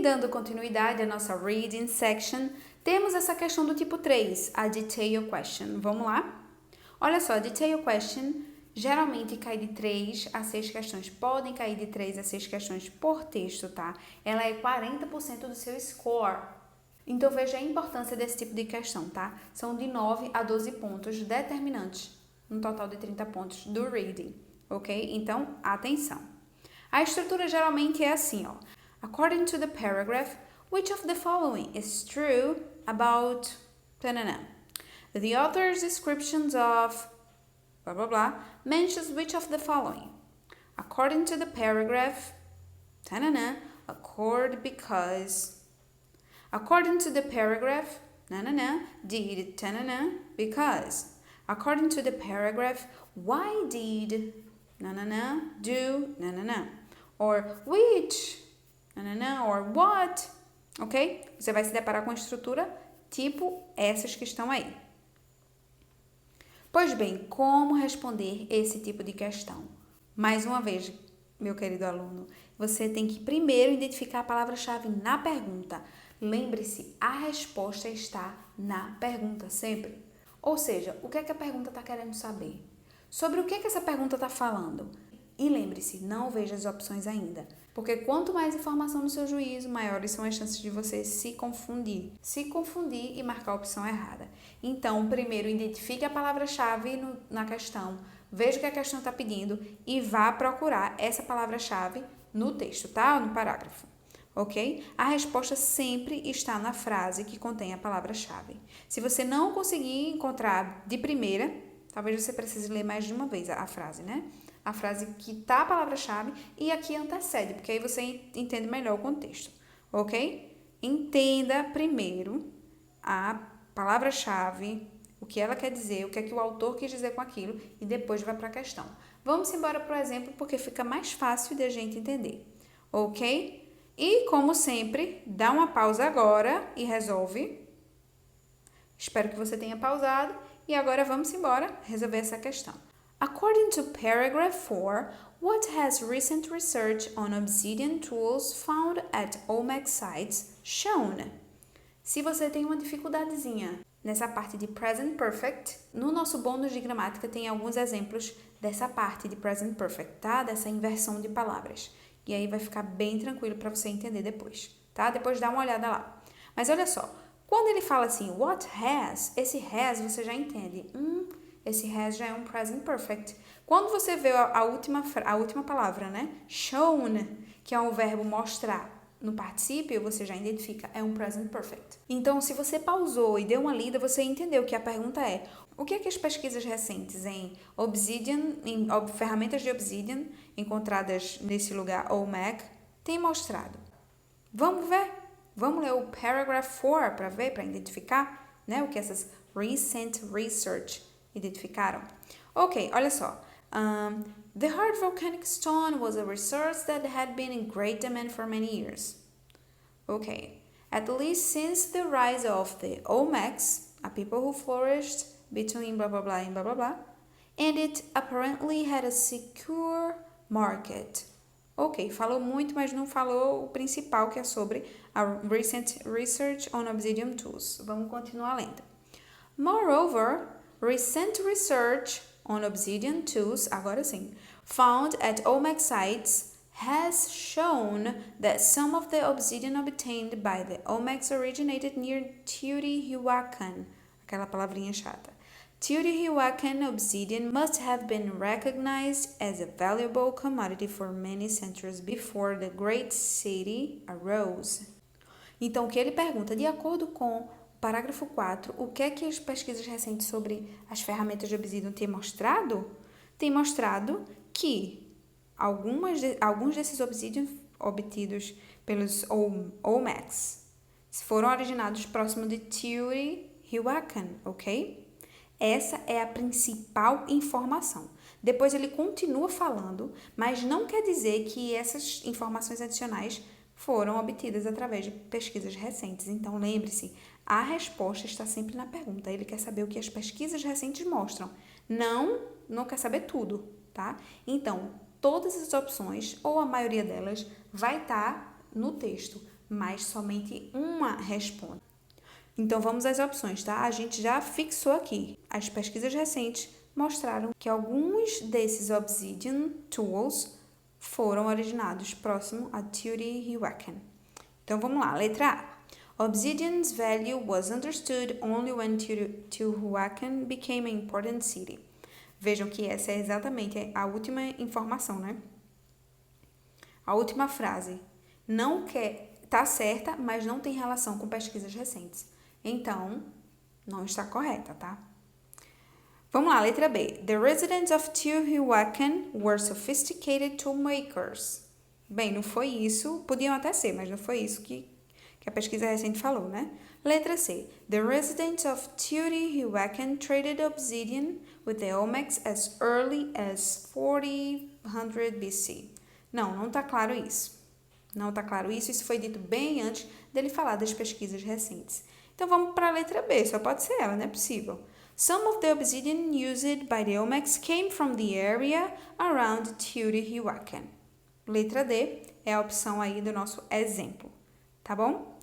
dando continuidade à nossa reading section, temos essa questão do tipo 3, a detail question. Vamos lá? Olha só, a detail question geralmente cai de 3 a 6 questões. Podem cair de 3 a 6 questões por texto, tá? Ela é 40% do seu score. Então, veja a importância desse tipo de questão, tá? São de 9 a 12 pontos determinantes, um total de 30 pontos do reading, ok? Então, atenção. A estrutura geralmente é assim, ó. According to the paragraph, which of the following is true about... The author's descriptions of... blah, blah, blah, mentions which of the following. According to the paragraph, accord because... According to the paragraph, did, because. According to the paragraph, why did, do, or which, or what, ok? Você vai se deparar com a estrutura tipo essas que estão aí. Pois bem, como responder esse tipo de questão? Mais uma vez, meu querido aluno, você tem que primeiro identificar a palavra-chave na pergunta. Lembre-se, a resposta está na pergunta, sempre. Ou seja, o que é que a pergunta está querendo saber? Sobre o que é que essa pergunta está falando? E lembre-se, não veja as opções ainda, porque quanto mais informação no seu juízo, maiores são as chances de você se confundir e marcar a opção errada. Então, primeiro, identifique a palavra-chave na questão, veja o que a questão está pedindo e vá procurar essa palavra-chave no texto, tá? No parágrafo. Ok? A resposta sempre está na frase que contém a palavra-chave. Se você não conseguir encontrar de primeira, talvez você precise ler mais de uma vez a frase, né? A frase que está a palavra-chave e aqui antecede, porque aí você entende melhor o contexto, ok? Entenda primeiro a palavra-chave, o que ela quer dizer, o que é que o autor quis dizer com aquilo e depois vai para a questão. Vamos embora para o exemplo, porque fica mais fácil de a gente entender, ok? E, como sempre, dá uma pausa agora e resolve. Espero que você tenha pausado. E agora vamos embora resolver essa questão. According to paragraph 4, what has recent research on Obsidian tools found at OMAC sites shown? Se você tem uma dificuldadezinha nessa parte de present perfect, no nosso bônus de gramática tem alguns exemplos dessa parte de present perfect, tá? Dessa inversão de palavras. E aí vai ficar bem tranquilo para você entender depois, tá? Depois dá uma olhada lá. Mas olha só, quando ele fala assim, what has, esse has você já entende. Esse has já é um present perfect. Quando você vê a última palavra, né? Shown, que é o verbo mostrar no particípio, você já identifica, é um present perfect. Então, se você pausou e deu uma lida, você entendeu que a pergunta é: o que é que as pesquisas recentes em Obsidian, em ferramentas de Obsidian, encontradas nesse lugar OMAC, têm mostrado? Vamos ver? Vamos ler o paragraph 4 para ver, para identificar, né, o que essas recent research identificaram. Ok, olha só. The hard volcanic stone was a resource that had been in great demand for many years. Okay, at least since the rise of the Olmecs, a people who flourished between blah blah blah and blah blah blah, and it apparently had a secure market. Ok, falou muito, mas não falou o principal, que é sobre a recent research on Obsidian tools. Vamos continuar lendo. Moreover, recent research on Obsidian tools, agora sim, found at OMAC sites has shown that some of the obsidian obtained by the Olmecs originated near Teotihuacan. Aquela palavrinha chata. Teotihuacan obsidian must have been recognized as a valuable commodity for many centuries before the great city arose. Então, o que ele pergunta, de acordo com parágrafo 4, o que é que as pesquisas recentes sobre as ferramentas de Obsidian têm mostrado? Tem mostrado que alguns desses Obsidian obtidos pelos Olmecs foram originados próximo de Teotihuacan, ok? Essa é a principal informação. Depois ele continua falando, mas não quer dizer que essas informações adicionais foram obtidas através de pesquisas recentes. Então, lembre-se, a resposta está sempre na pergunta. Ele quer saber o que as pesquisas recentes mostram. Não quer saber tudo, tá? Então, todas as opções, ou a maioria delas, vai estar no texto. mas somente uma responde. Então vamos às opções, tá? A gente já fixou aqui. As pesquisas recentes mostraram que alguns desses Obsidian Tools foram originados próximo a Teotihuacan. Então vamos lá, letra A. Obsidian's value was understood only when Teotihuacan became an important city. Vejam que essa é exatamente a última informação, né? A última frase. Não quer, tá certa, mas não tem relação com pesquisas recentes. Então, não está correta, tá? Vamos lá, letra B. The residents of Teotihuacan were sophisticated toolmakers. Bem, não foi isso, podiam até ser, mas não foi isso que a pesquisa recente falou, né? Letra C. The residents of Teotihuacan traded obsidian with the Olmecs as early as 400 BC. Não tá claro isso. Não tá claro isso, isso foi dito bem antes dele falar das pesquisas recentes. Então vamos para a letra B, só pode ser ela, não é possível. Some of the obsidian used by the Olmecs came from the area around Teotihuacan. Letra D é a opção aí do nosso exemplo, tá bom?